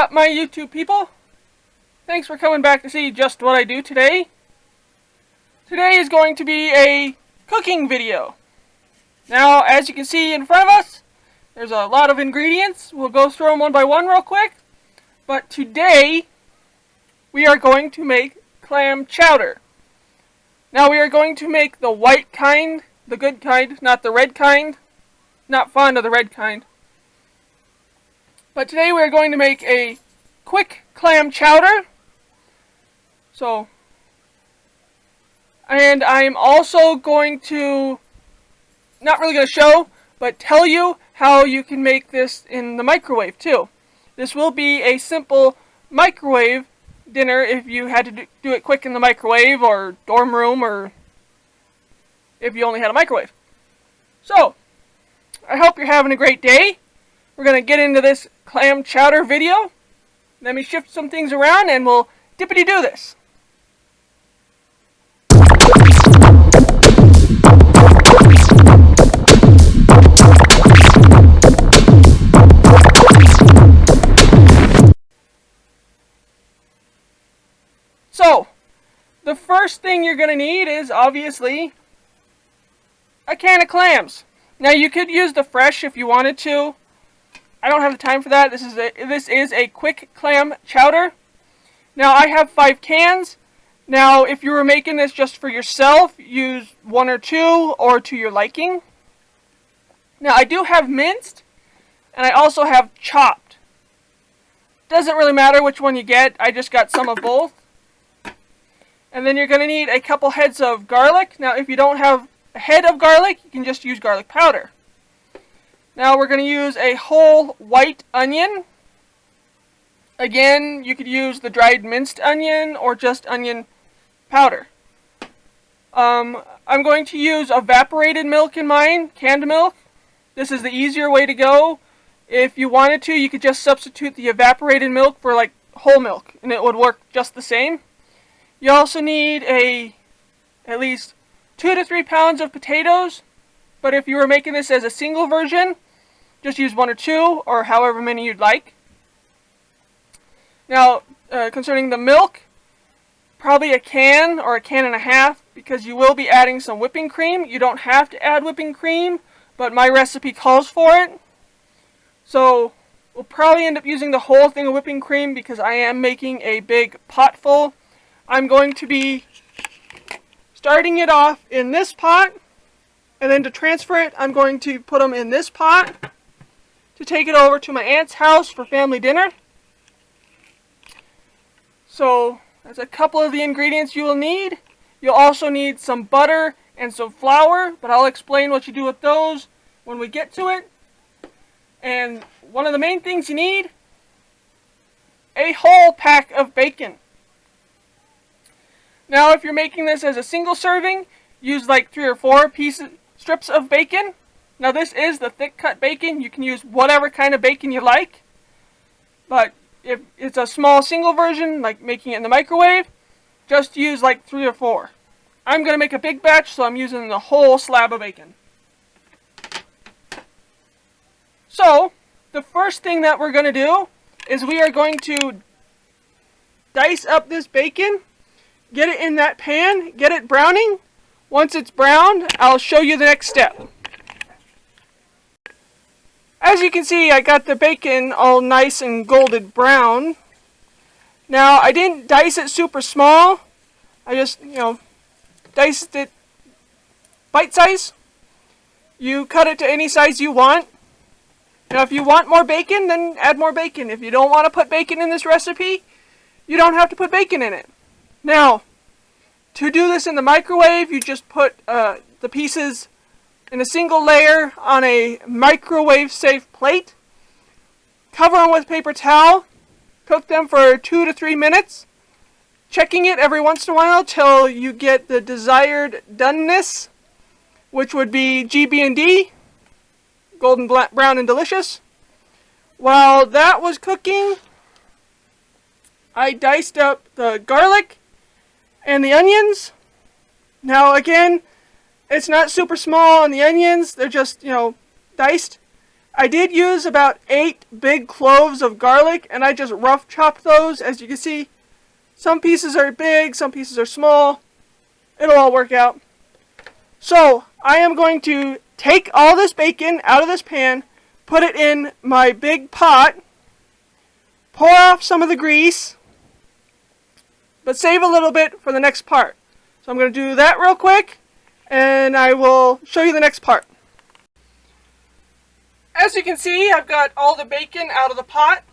up, my YouTube people? Thanks for coming back to see just what I do today. Today is going to be a cooking video. Now, as you can see in front of us, there's a lot of ingredients. We'll go through them one by one real quick. But today, we are going to make clam chowder. Now, we are going to make the white kind, the good kind, not the red kind. Not fond of the red kind. But today we are going to make a quick clam chowder. And I'm also going to, not really going to show, but tell you how you can make this in the microwave too. This will be a simple microwave dinner if you had to do it quick in the microwave or dorm room, or if you only had a microwave. So, I hope you're having a great day. We're going to get into this clam chowder video. Let me shift some things around and we'll dippity-do this. So, the first thing you're going to need is obviously a can of clams. Now you could use the fresh if you wanted to. I don't have the time for that. This is a quick clam chowder. Now I have 5 cans. Now if you were making this just for yourself, use 1 or 2 or to your liking. Now I do have minced and I also have chopped. Doesn't really matter which one you get. I just got some of both. And then you're going to need a couple heads of garlic. Now if you don't have a head of garlic, you can just use garlic powder. Now we're going to use a whole white onion. Again, you could use the dried minced onion or just onion powder. I'm going to use evaporated milk in mine, canned milk. This is the easier way to go. If you wanted to, you could just substitute the evaporated milk for like whole milk and it would work just the same. You also need at least 2 to 3 pounds of potatoes. But if you were making this as a single version, just use 1 or 2 or however many you'd like. Now, concerning the milk, probably a can or a can and a half because you will be adding some whipping cream. You don't have to add whipping cream, but my recipe calls for it. So, we'll probably end up using the whole thing of whipping cream because I am making a big pot full. I'm going to be starting it off in this pot. And then to transfer it, I'm going to put them in this pot to take it over to my aunt's house for family dinner. So, that's a couple of the ingredients you will need. You'll also need some butter and some flour, but I'll explain what you do with those when we get to it. And one of the main things you need, a whole pack of bacon. Now, if you're making this as a single serving, use like 3 or 4 strips of bacon. Now this is the thick cut bacon. You can use whatever kind of bacon you like. But if it's a small single version, like making it in the microwave, just use like 3 or 4. I'm going to make a big batch, so I'm using the whole slab of bacon. So, the first thing that we're going to do is we are going to dice up this bacon, get it in that pan, get it browning. Once it's browned, I'll show you the next step. As you can see, I got the bacon all nice and golden brown. Now, I didn't dice it super small. I just, diced it bite size. You cut it to any size you want. Now, if you want more bacon, then add more bacon. If you don't want to put bacon in this recipe, you don't have to put bacon in it. Now, to do this in the microwave, you just put the pieces in a single layer on a microwave-safe plate. Cover them with paper towel. Cook them for 2 to 3 minutes. Checking it every once in a while till you get the desired doneness, which would be GB&D, golden brown and delicious. While that was cooking, I diced up the garlic and the onions. Now again, it's not super small on the onions, they're just, diced. I did use about 8 big cloves of garlic, and I just rough chopped those. As you can see, some pieces are big, some pieces are small. It'll all work out. So, I am going to take all this bacon out of this pan, put it in my big pot, pour off some of the grease, but save a little bit for the next part. So I'm going to do that real quick, and I will show you the next part. As you can see, I've got all the bacon out of the pot.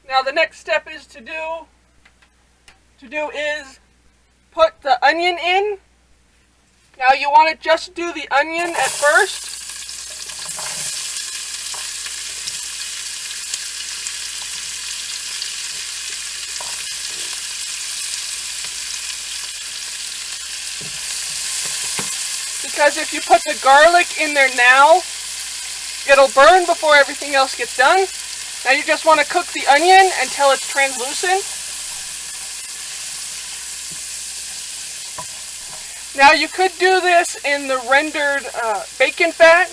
Now the next step is to put the onion in. Now you want to just do the onion at first. Because if you put the garlic in there now, it'll burn before everything else gets done. Now you just want to cook the onion until it's translucent. Now you could do this in the rendered bacon fat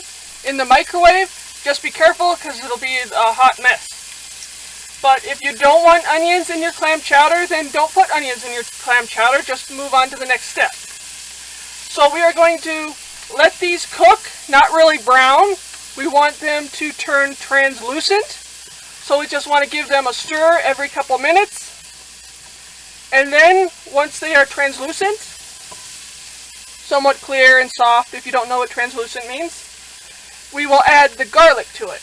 in the microwave. Just be careful because it'll be a hot mess. But if you don't want onions in your clam chowder, then don't put onions in your clam chowder. Just move on to the next step. So we are going to let these cook, not really brown. We want them to turn translucent. So we just want to give them a stir every couple minutes. And then, once they are translucent, somewhat clear and soft if you don't know what translucent means, we will add the garlic to it.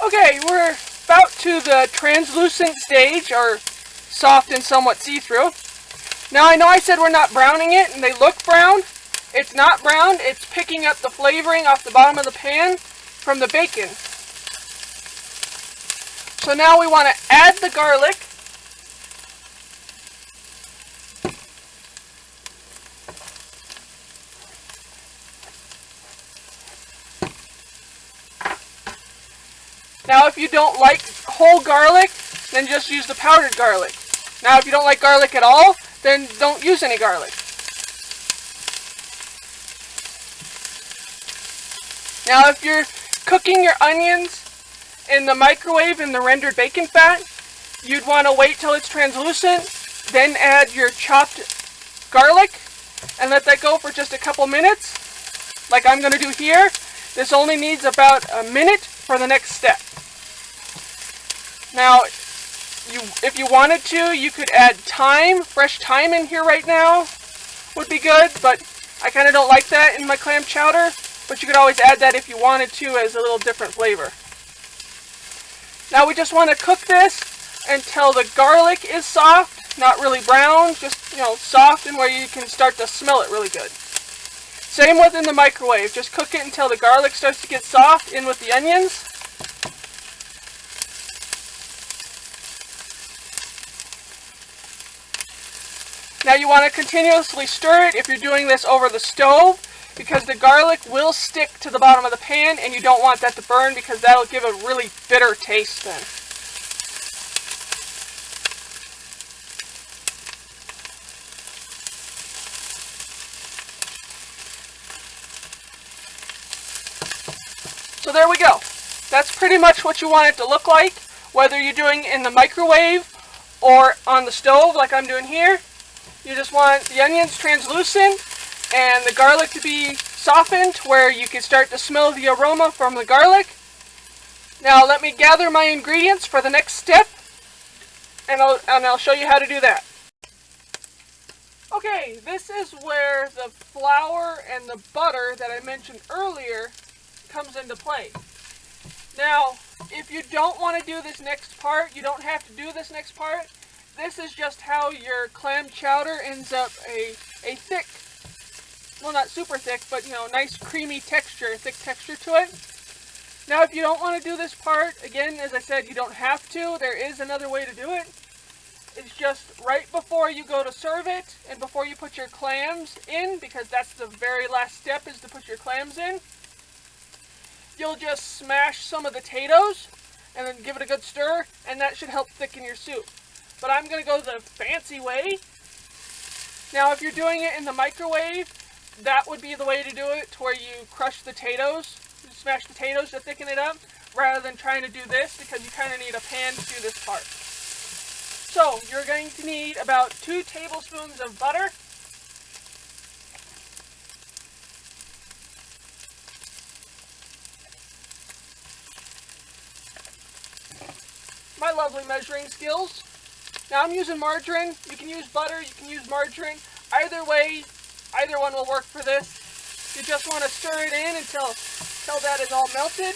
Okay, we're about to the translucent stage, or soft and somewhat see-through. Now I know I said we're not browning it, and they look brown. It's not brown, it's picking up the flavoring off the bottom of the pan from the bacon. So now we want to add the garlic. Now if you don't like whole garlic, then just use the powdered garlic. Now if you don't like garlic at all, then don't use any garlic. Now if you're cooking your onions in the microwave in the rendered bacon fat, you'd want to wait till it's translucent, then add your chopped garlic, and let that go for just a couple minutes, like I'm going to do here. This only needs about a minute for the next step. Now, if you wanted to, you could add thyme. Fresh thyme in here right now would be good, but I kind of don't like that in my clam chowder. But you could always add that if you wanted to as a little different flavor. Now we just want to cook this until the garlic is soft, not really brown, just soft and where you can start to smell it really good. Same with in the microwave, just cook it until the garlic starts to get soft in with the onions. Now you want to continuously stir it if you're doing this over the stove, because the garlic will stick to the bottom of the pan and you don't want that to burn, because that'll give a really bitter taste then. So there we go. That's pretty much what you want it to look like, whether you're doing it in the microwave or on the stove like I'm doing here. You just want the onions translucent and the garlic to be softened where you can start to smell the aroma from the garlic. Now let me gather my ingredients for the next step, and I'll show you how to do that. Okay, this is where the flour and the butter that I mentioned earlier comes into play. Now, if you don't want to do this next part, you don't have to do this next part. This is just how your clam chowder ends up a thick, well, not super thick, but nice creamy texture. texture, a thick texture to it. Now if you don't want to do this part, again, as I said, you don't have to. There is another way to do it. It's just right before you go to serve it and before you put your clams in, because that's the very last step, is to put your clams in. You'll just smash some of the potatoes and then give it a good stir, and that should help thicken your soup. But I'm going to go the fancy way. Now if you're doing it in the microwave, that would be the way to do it, to where you crush the potatoes, you smash the potatoes to thicken it up, rather than trying to do this, because you kind of need a pan to do this part. So you're going to need about 2 tablespoons of butter. My lovely measuring skills. Now I'm using margarine. You can use butter, you can use margarine. Either way, either one will work for this. You just want to stir it in until that is all melted.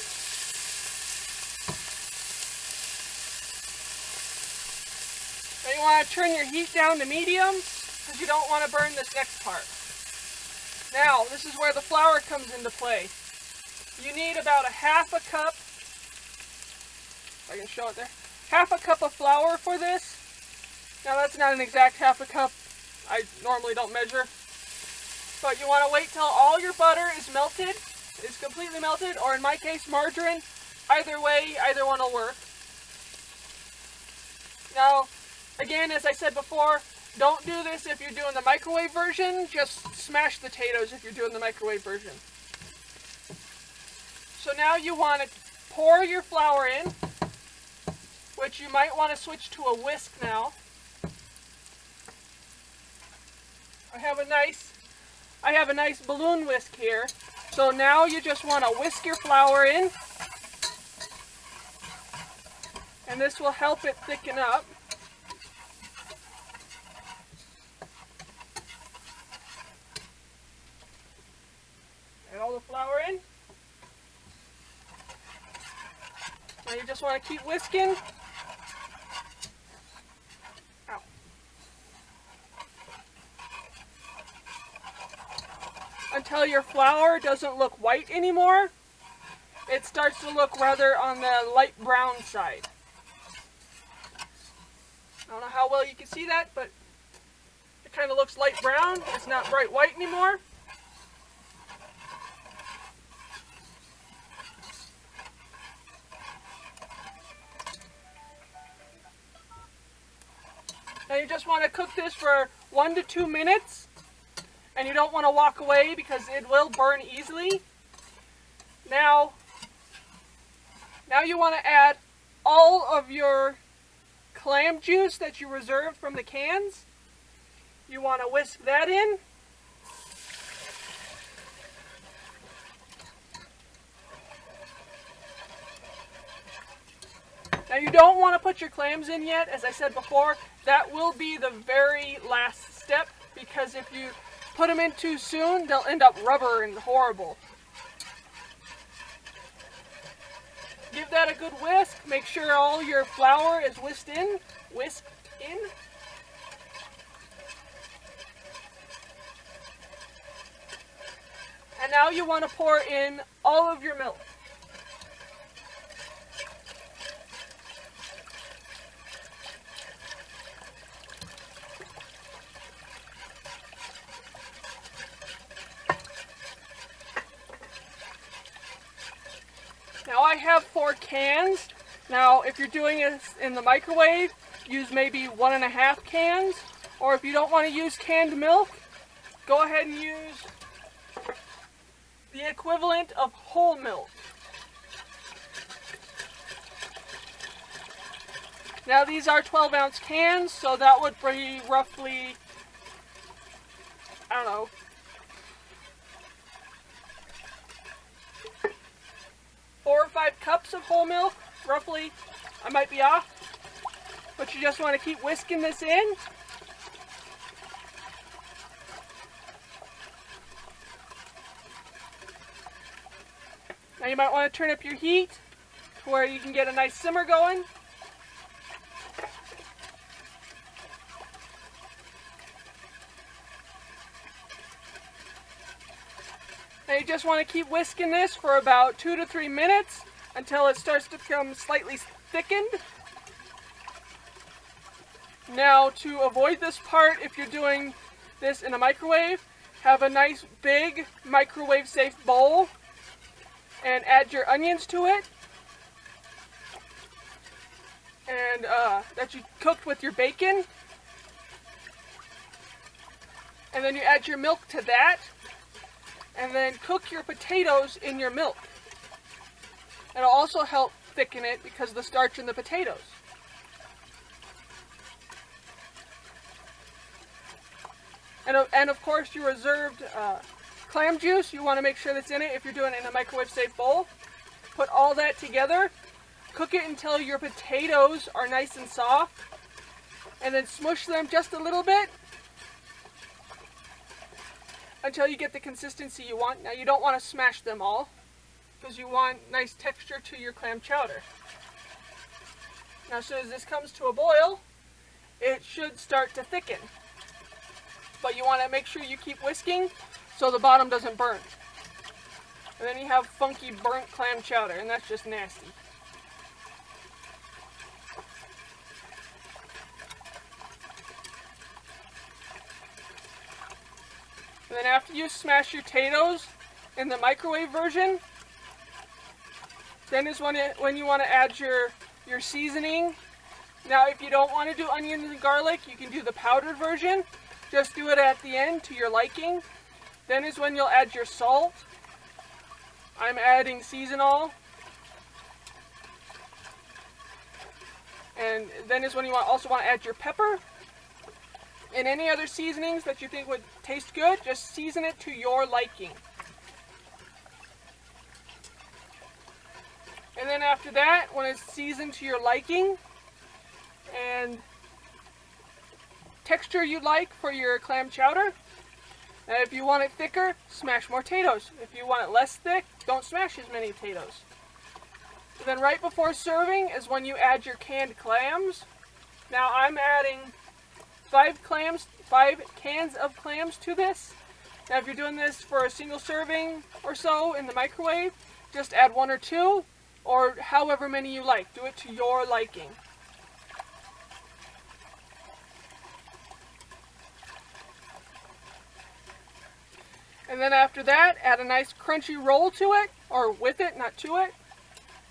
Now you want to turn your heat down to medium, because you don't want to burn this next part. Now, this is where the flour comes into play. You need about a half a cup, if I can show it there, half a cup of flour for this. Now that's not an exact half a cup. I normally don't measure. But you want to wait till all your butter is melted, is completely melted, or in my case, margarine. Either way, either one will work. Now, again, as I said before, don't do this if you're doing the microwave version. Just smash the potatoes if you're doing the microwave version. So now you want to pour your flour in, which you might want to switch to a whisk now. I have a nice balloon whisk here. So now you just want to whisk your flour in, and this will help it thicken up. Add all the flour in. Now you just want to keep whisking. Ow. Until your flour doesn't look white anymore. It starts to look rather on the light brown side. I don't know how well you can see that, but it kind of looks light brown. It's not bright white anymore. Now you just want to cook this for 1 to 2 minutes, and you don't want to walk away because it will burn easily. Now you want to add all of your clam juice that you reserved from the cans. You want to whisk that in. Now you don't want to put your clams in yet, as I said before. That will be the very last step, because if you put them in too soon, they'll end up rubber and horrible. Give that a good whisk. Make sure all your flour is whisked in. And now you want to pour in all of your milk. Now I have 4 cans. Now if you're doing it in the microwave, use maybe 1.5 cans. Or if you don't want to use canned milk, go ahead and use the equivalent of whole milk. Now these are 12-ounce cans, so that would be roughly, I don't know, 4 or 5 cups of whole milk, roughly. I might be off. But you just want to keep whisking this in. Now you might want to turn up your heat to where you can get a nice simmer going. Now Now you just want to keep whisking this for about 2 to 3 minutes until it starts to become slightly thickened. Now to avoid this part, if you're doing this in a microwave, have a nice big microwave safe bowl and add your onions to it. And that you cooked with your bacon. And then you add your milk to that. And then cook your potatoes in your milk. It'll also help thicken it because of the starch in the potatoes. And of course your reserved clam juice, you want to make sure that's in it if you're doing it in a microwave safe bowl. Put all that together, cook it until your potatoes are nice and soft, and then smush them just a little bit until you get the consistency you want. Now you don't want to smash them all because you want nice texture to your clam chowder. Now as soon as this comes to a boil, it should start to thicken. But you want to make sure you keep whisking so the bottom doesn't burn. And then you have funky burnt clam chowder, and that's just nasty. And then after you smash your potatoes in the microwave version, then is when you want to add your seasoning. Now if you don't want to do onions and garlic, you can do the powdered version. Just do it at the end to your liking. Then is when you'll add your salt. I'm adding seasonal. And then is when you also want to add your pepper. And any other seasonings that you think would taste good, just season it to your liking. And then after that, when it's seasoned to your liking and texture you like for your clam chowder, and if you want it thicker, smash more potatoes. If you want it less thick, don't smash as many potatoes. And then right before serving is when you add your canned clams. Now I'm adding 5 cans of clams to this. Now if you're doing this for a single serving or so in the microwave, just add 1 or 2, or however many you like. Do it to your liking. And then after that, add a nice crunchy roll to it, or with it, not to it.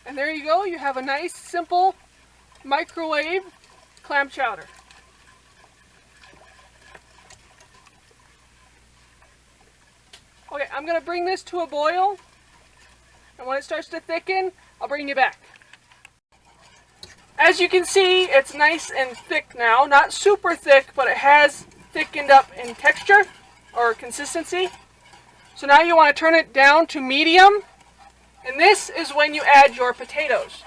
And there you go, you have a nice, simple microwave clam chowder. Okay, I'm going to bring this to a boil, and when it starts to thicken, I'll bring you back. As you can see, it's nice and thick now. Not super thick, but it has thickened up in texture or consistency. So now you want to turn it down to medium, and this is when you add your potatoes.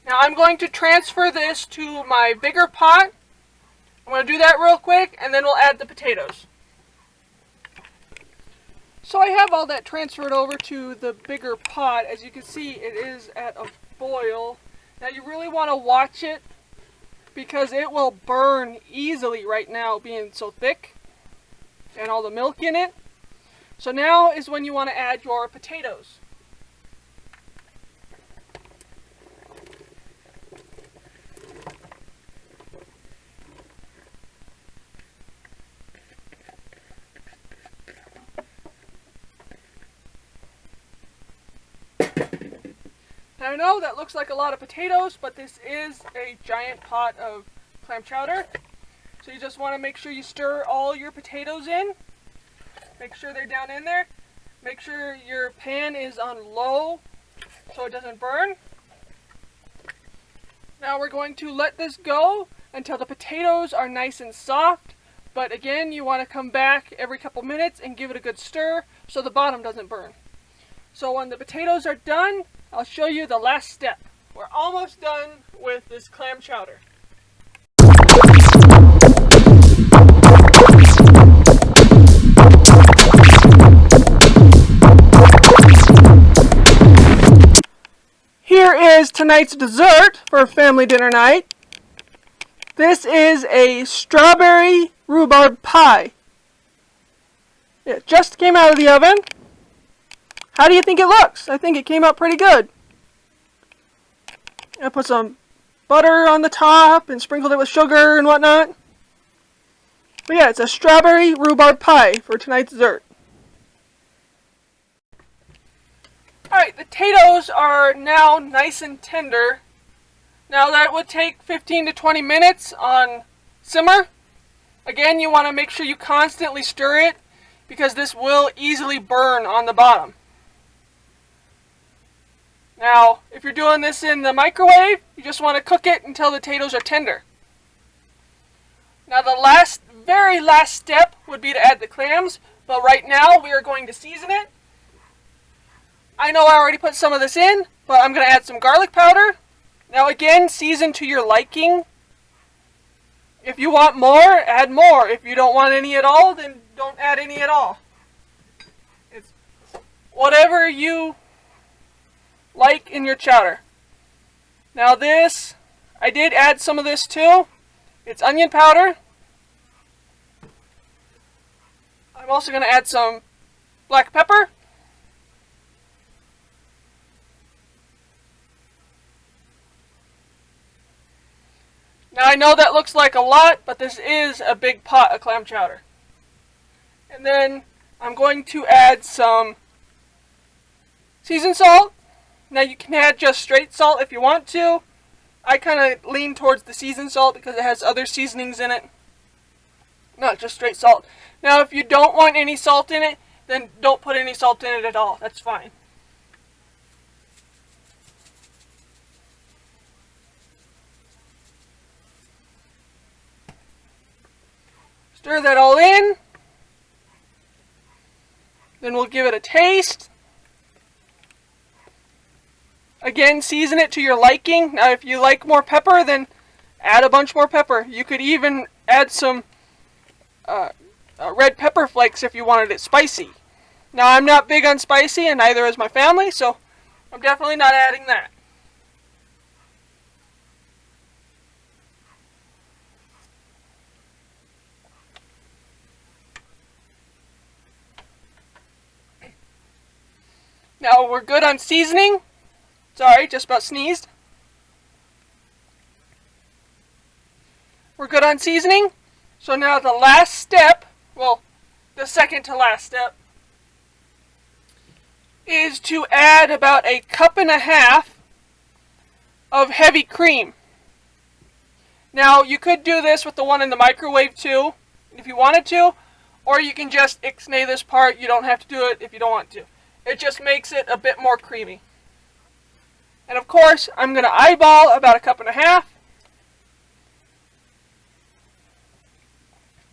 Now I'm going to transfer this to my bigger pot. I'm going to do that real quick, and then we'll add the potatoes. So I have all that transferred over to the bigger pot. As you can see, it is at a boil. Now you really want to watch it, because it will burn easily right now being so thick and all the milk in it. So now is when you want to add your potatoes. Now I know that looks like a lot of potatoes, but this is a giant pot of clam chowder. So you just want to make sure you stir all your potatoes in. Make sure they're down in there. Make sure your pan is on low so it doesn't burn. Now we're going to let this go until the potatoes are nice and soft. But again, you want to come back every couple minutes and give it a good stir so the bottom doesn't burn. So when the potatoes are done, I'll show you the last step. We're almost done with this clam chowder. Here is tonight's dessert for family dinner night. This is a strawberry rhubarb pie. It just came out of the oven. How do you think it looks? I think it came out pretty good. I put some butter on the top and sprinkled it with sugar and whatnot. But yeah, it's a strawberry rhubarb pie for tonight's dessert. Alright, the potatoes are now nice and tender. Now that would take 15 to 20 minutes on simmer. Again, you want to make sure you constantly stir it because this will easily burn on the bottom. Now, if you're doing this in the microwave, you just want to cook it until the potatoes are tender. Now the very last step would be to add the clams, but right now we are going to season it. I know I already put some of this in, but I'm going to add some garlic powder. Now again, season to your liking. If you want more, add more. If you don't want any at all, then don't add any at all. It's whatever you like in your chowder. Now this, I did add some of this too. It's onion powder. I'm also going to add some black pepper. Now I know that looks like a lot, but this is a big pot of clam chowder. And then I'm going to add some seasoned salt. Now you can add just straight salt if you want to. I kind of lean towards the seasoned salt because it has other seasonings in it. Not just straight salt. Now if you don't want any salt in it, then don't put any salt in it at all. That's fine. Stir that all in. Then we'll give it a taste. Again, season it to your liking. Now if you like more pepper, then add a bunch more pepper. You could even add some red pepper flakes if you wanted it spicy. Now I'm not big on spicy, and neither is my family, so I'm definitely not adding that. Now we're good on seasoning. Sorry, just about sneezed. We're good on seasoning. So now the last step, well, the second to last step, is to add about 1.5 cups of heavy cream. Now you could do this with the one in the microwave too, if you wanted to, or you can just ixnay this part. You don't have to do it if you don't want to. It just makes it a bit more creamy. And of course, I'm going to eyeball about 1.5 cups.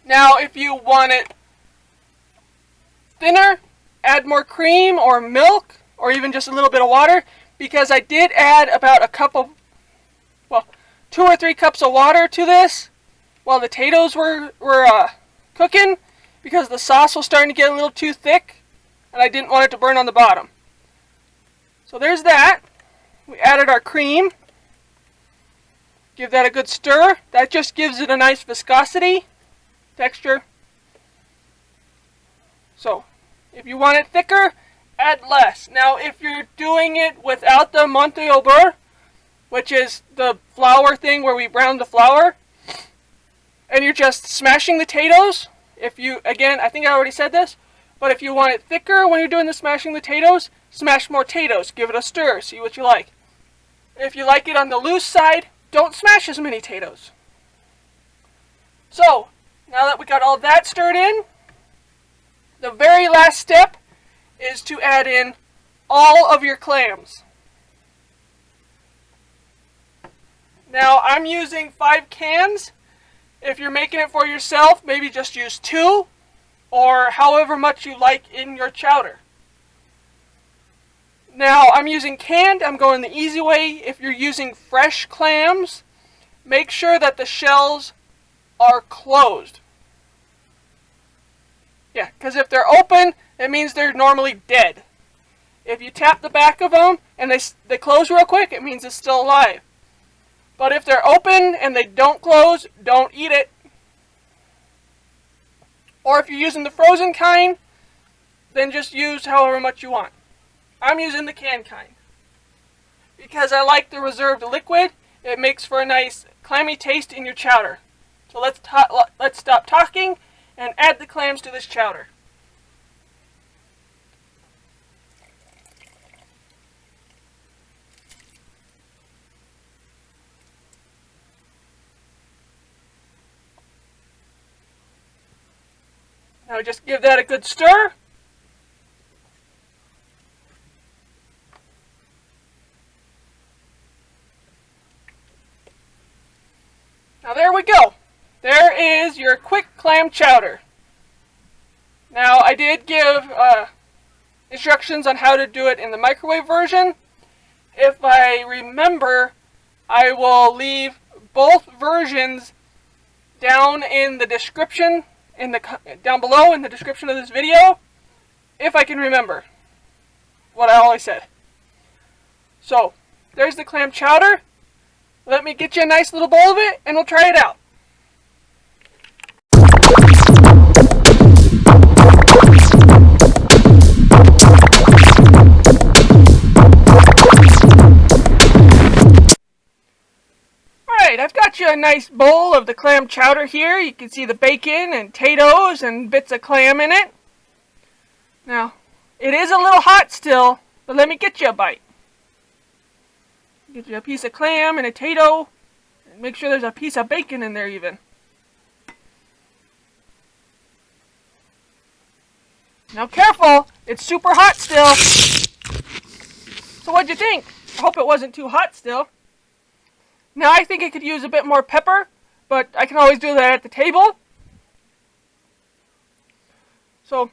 Now, if you want it thinner, add more cream or milk, or even just a little bit of water, because I did add about 2 or 3 cups of water to this while the potatoes were cooking, because the sauce was starting to get a little too thick, and I didn't want it to burn on the bottom. So there's that. We added our cream. Give that a good stir. That just gives it a nice viscosity, texture. So, if you want it thicker, add less. Now, if you're doing it without the Monte au beurre, which is the flour thing where we brown the flour, and you're just smashing the potatoes, again, I think I already said this, but if you want it thicker when you're doing the smashing the potatoes, smash more potatoes. Give it a stir. See what you like. If you like it on the loose side, don't smash as many potatoes. So, now that we got all that stirred in, the very last step is to add in all of your clams. Now, I'm using 5 cans. If you're making it for yourself, maybe just use 2, or however much you like in your chowder. Now, I'm using canned. I'm going the easy way. If you're using fresh clams, make sure that the shells are closed. Yeah, because if they're open, it means they're normally dead. If you tap the back of them and they close real quick, it means it's still alive. But if they're open and they don't close, don't eat it. Or if you're using the frozen kind, then just use however much you want. I'm using the canned kind because I like the reserved liquid. It makes for a nice clammy taste in your chowder. So let's stop talking and add the clams to this chowder. Now just give that a good stir. Now there we go. There is your quick clam chowder. Now I did give instructions on how to do it in the microwave version. If I remember, I will leave both versions down in the description, down below in the description of this video, if I can remember what I always said. So, there's the clam chowder. Let me get you a nice little bowl of it, and we'll try it out. Alright, I've got you a nice bowl of the clam chowder here. You can see the bacon and potatoes and bits of clam in it. Now, it is a little hot still, but let me get you a bite. Get you a piece of clam and a tato, and make sure there's a piece of bacon in there even. Now careful, it's super hot still. So what'd you think? I hope it wasn't too hot still. Now I think it could use a bit more pepper, but I can always do that at the table. So,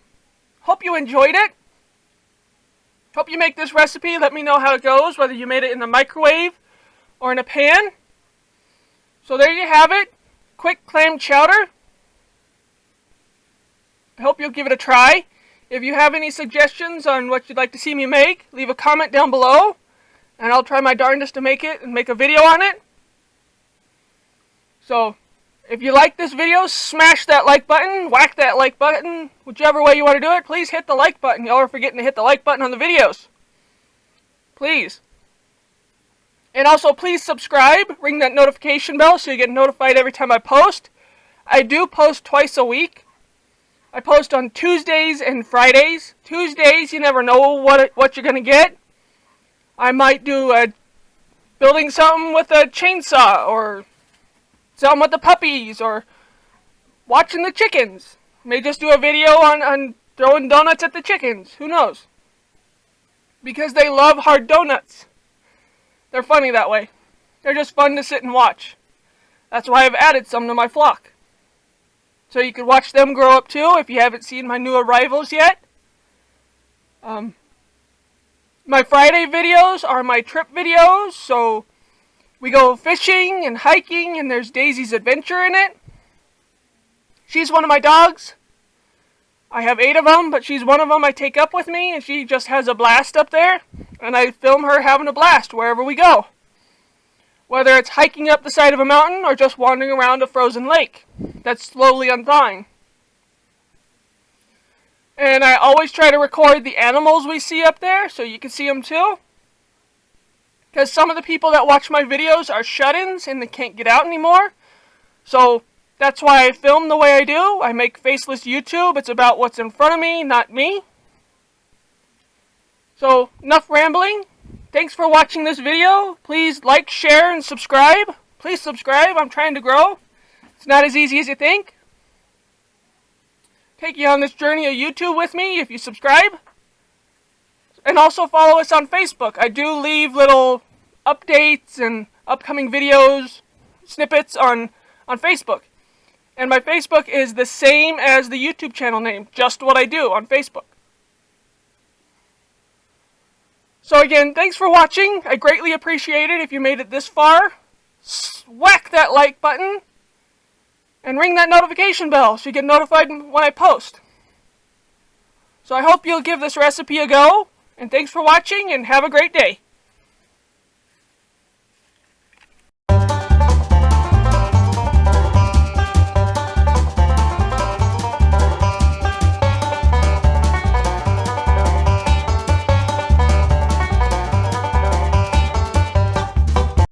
hope you enjoyed it. Hope you make this recipe. Let me know how it goes, whether you made it in the microwave or in a pan. So there you have it. Quick clam chowder. I hope you'll give it a try. If you have any suggestions on what you'd like to see me make, leave a comment down below, and I'll try my darndest to make it and make a video on it. So, if you like this video, smash that like button, whack that like button, whichever way you want to do it. Please hit the like button. Y'all are forgetting to hit the like button on the videos. Please. And also, please subscribe, ring that notification bell so you get notified every time I post. I do post twice a week. I post on Tuesdays and Fridays. Tuesdays, you never know what you're going to get. I might do building something with a chainsaw, or something with the puppies, or watching the chickens. May just do a video on throwing donuts at the chickens. Who knows? Because they love hard donuts. They're funny that way. They're just fun to sit and watch. That's why I've added some to my flock. So you can watch them grow up too if you haven't seen my new arrivals yet. My Friday videos are my trip videos, so we go fishing and hiking, and there's Daisy's adventure in it. She's one of my dogs. I have 8 of them, but she's one of them I take up with me, and she just has a blast up there. And I film her having a blast wherever we go. Whether it's hiking up the side of a mountain or just wandering around a frozen lake that's slowly unthawing. And I always try to record the animals we see up there so you can see them too. Because some of the people that watch my videos are shut-ins and they can't get out anymore. So that's why I film the way I do. I make faceless YouTube. It's about what's in front of me, not me. So enough rambling. Thanks for watching this video. Please like, share, and subscribe. Please subscribe. I'm trying to grow. It's not as easy as you think. Take you on this journey of YouTube with me if you subscribe. And also follow us on Facebook. I do leave little updates and upcoming videos, snippets on Facebook. And my Facebook is the same as the YouTube channel name, just what I do on Facebook. So again, thanks for watching. I greatly appreciate it if you made it this far. Whack that like button and ring that notification bell so you get notified when I post. So I hope you'll give this recipe a go. And thanks for watching, and have a great day.